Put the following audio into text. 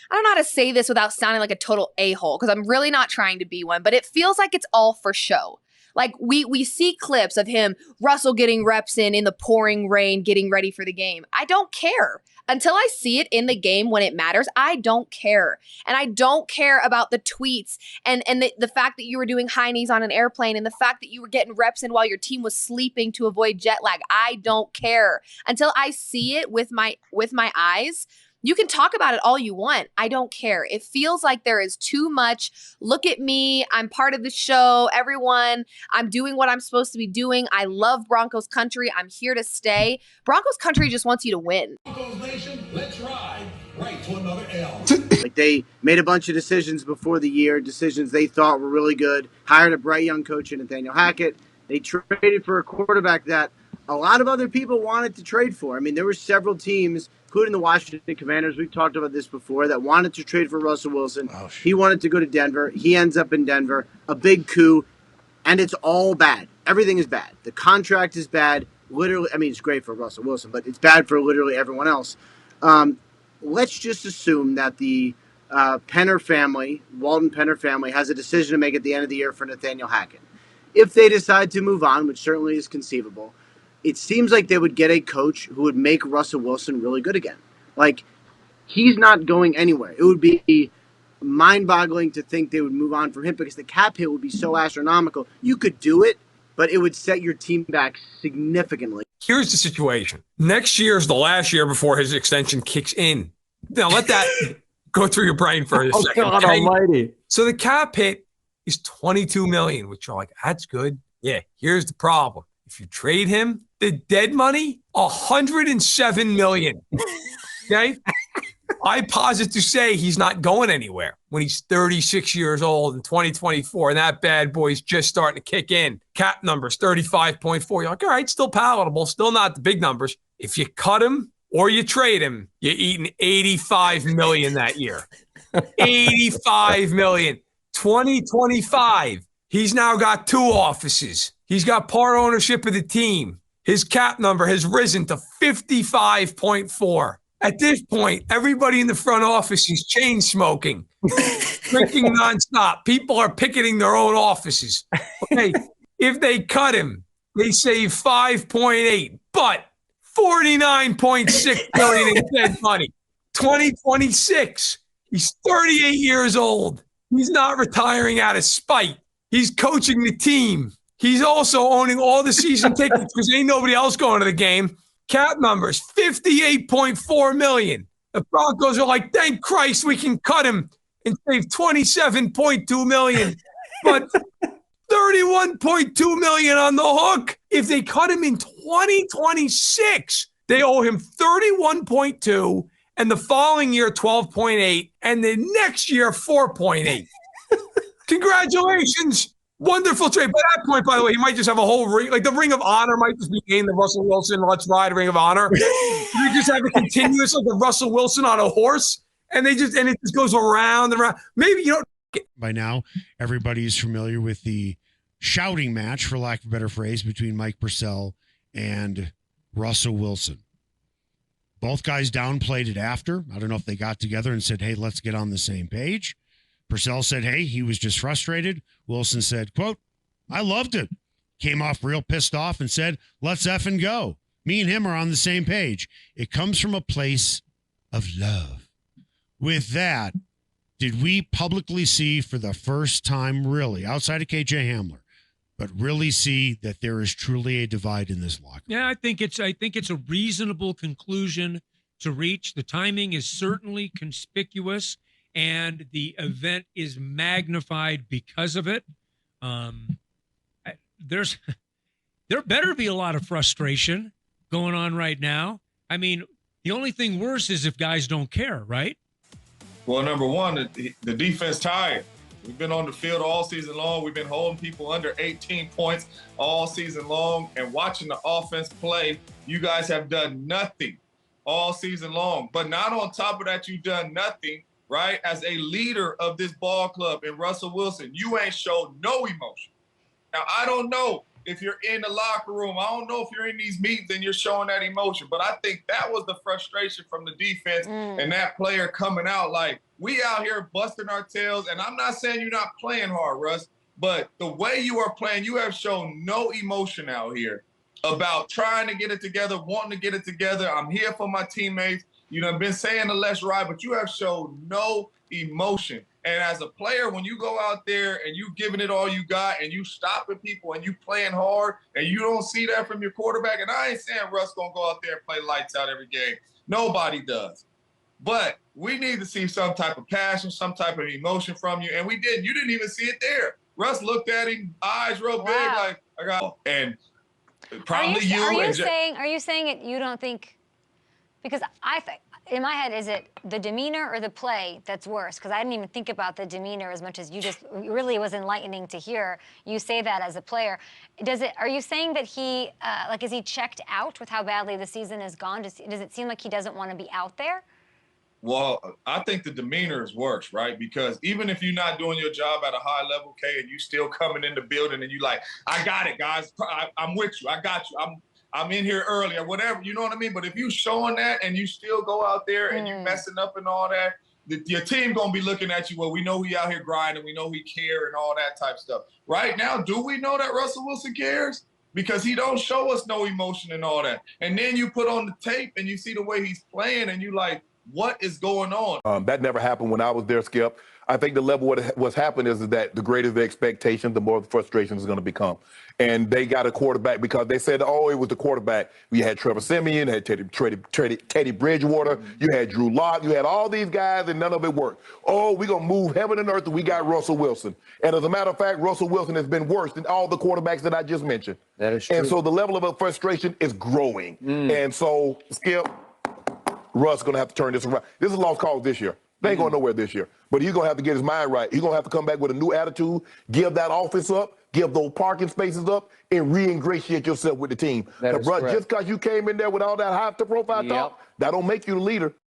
I don't know how to say this without sounding like a total a-hole, because I'm really not trying to be one, but it feels like it's all for show. Like we see clips of him, Russell getting reps in the pouring rain, getting ready for the game. I don't care. Until I see it in the game when it matters, I don't care. And I don't care about the tweets and the fact that you were doing high knees on an airplane and the fact that you were getting reps in while your team was sleeping to avoid jet lag. I don't care. Until I see it with my eyes. You can talk about it all you want. I don't care. It feels like there is too much. Look at me. I'm part of the show. Everyone, I'm doing what I'm supposed to be doing. I love Broncos country. I'm here to stay. Broncos country just wants you to win. Broncos Nation, let's ride right to another L. Like, they made a bunch of decisions before the year, decisions they thought were really good, hired a bright young coach in Nathaniel Hackett. They traded for a quarterback that a lot of other people wanted to trade for. I mean, there were several teams, including the Washington Commanders, we've talked about this before, that wanted to trade for Russell Wilson. Oh, he wanted to go to Denver. He ends up in Denver. A big coup, and it's all bad. Everything is bad. The contract is bad. Literally, I mean, it's great for Russell Wilson, but it's bad for literally everyone else. Let's just assume that the Penner family, Walton Penner family, has a decision to make at the end of the year for Nathaniel Hackett. If they decide to move on, which certainly is conceivable, it seems like they would get a coach who would make Russell Wilson really good again. Like, he's not going anywhere. It would be mind-boggling to think they would move on from him because the cap hit would be so astronomical. You could do it, but it would set your team back significantly. Here's the situation. Next year is the last year before his extension kicks in. Now, let that go through your brain for a second. God almighty. So the cap hit is $22 million, which you're like, that's good. Yeah, here's the problem. If you trade him, the dead money, $107 million. Okay? I posit to say he's not going anywhere when he's 36 years old in 2024, and that bad boy's just starting to kick in. Cap numbers, 35.4. You're like, all right, still palatable, still not the big numbers. If you cut him or you trade him, you're eating $85 million that year. $85 million. 2025, he's now got 2 offices. He's got part ownership of the team. His cap number has risen to 55.4. At this point, everybody in the front office is chain smoking, drinking nonstop. People are picketing their own offices. Okay, if they cut him, they save 5.8, but 49.6 million in dead money. 2026, he's 38 years old. He's not retiring out of spite. He's coaching the team. He's also owning all the season tickets because ain't nobody else going to the game. Cap numbers, $58.4 million. The Broncos are like, thank Christ we can cut him and save $27.2 million. But $31.2 million on the hook. If they cut him in 2026, they owe him $31.2, and the following year, $12.8, and the next year, $4.8. Congratulations. Wonderful trade. By that point, by the way, he might just have a whole ring. Like the Ring of Honor might just be named the Russell Wilson Let's Ride Ring of Honor. You just have a continuous, like the Russell Wilson on a horse, and it just goes around and around. Maybe, By now, everybody's familiar with the shouting match, for lack of a better phrase, between Mike Purcell and Russell Wilson. Both guys downplayed it after. I don't know if they got together and said, hey, let's get on the same page. Purcell said, hey, he was just frustrated. Wilson said, quote, I loved it. Came off real pissed off and said, let's effing go. Me and him are on the same page. It comes from a place of love. With that, did we publicly see for the first time, really, outside of KJ Hamler, but really see that there is truly a divide in this locker room? Yeah, I think it's a reasonable conclusion to reach. The timing is certainly conspicuous, and the event is magnified because of it. There better be a lot of frustration going on right now. I mean, the only thing worse is if guys don't care, right? Well, number one, the defense tired. We've been on the field all season long. We've been holding people under 18 points all season long. And watching the offense play, you guys have done nothing all season long. But not on top of that, you've done nothing, right? As a leader of this ball club in Russell Wilson, you ain't showed no emotion. Now, I don't know if you're in the locker room. I don't know if you're in these meetings and you're showing that emotion. But I think that was the frustration from the defense and that player coming out like, we out here busting our tails. And I'm not saying you're not playing hard, Russ, but the way you are playing, you have shown no emotion out here about trying to get it together, wanting to get it together. I'm here for my teammates. You know, I've been saying the let's ride, but you have shown no emotion. And as a player, when you go out there and you giving it all you got and you stopping people and you playing hard and you don't see that from your quarterback, and I ain't saying Russ gonna go out there and play lights out every game. Nobody does. But we need to see some type of passion, some type of emotion from you. And we didn't. You didn't even see it there. Russ looked at him, eyes real big, like, I got, and probably Are you saying it? You don't think? Because I think in my head, is it the demeanor or the play that's worse? Because I didn't even think about the demeanor as much as you just. Really, it was enlightening to hear you say that as a player. Are you saying that he, is he checked out with how badly the season has gone? Does it seem like he doesn't want to be out there? Well, I think the demeanor is worse, right? Because even if you're not doing your job at a high level, okay, and you still coming in the building and you like, I got it, guys. I'm with you. I got you. I'm in here early or whatever. You know what I mean? But if you showing that and you still go out there and you messing up and all that, your team going to be looking at you. Well, we know he out here grinding. We know he care and all that type stuff. Right now, do we know that Russell Wilson cares? Because he don't show us no emotion and all that. And then you put on the tape and you see the way he's playing and you like, what is going on? That never happened when I was there, Skip. I think the level what's happened is that the greater the expectation, the more the frustration is going to become. And they got a quarterback because they said, oh, it was the quarterback. You had Trevor Siemian, had Teddy Bridgewater, you had Drew Lock, you had all these guys, and none of it worked. Oh, we're going to move heaven and earth, and we got Russell Wilson. And as a matter of fact, Russell Wilson has been worse than all the quarterbacks that I just mentioned. That is true. And so the level of frustration is growing. And so, Skip, Russ going to have to turn this around. This is a lost cause this year. They ain't going nowhere this year. But he's going to have to get his mind right. He's going to have to come back with a new attitude, give that offense up, give those parking spaces up, and re-ingratiate yourself with the team. That is Bro, correct. just because you came in there with all that high-profile talk, that don't make you the leader.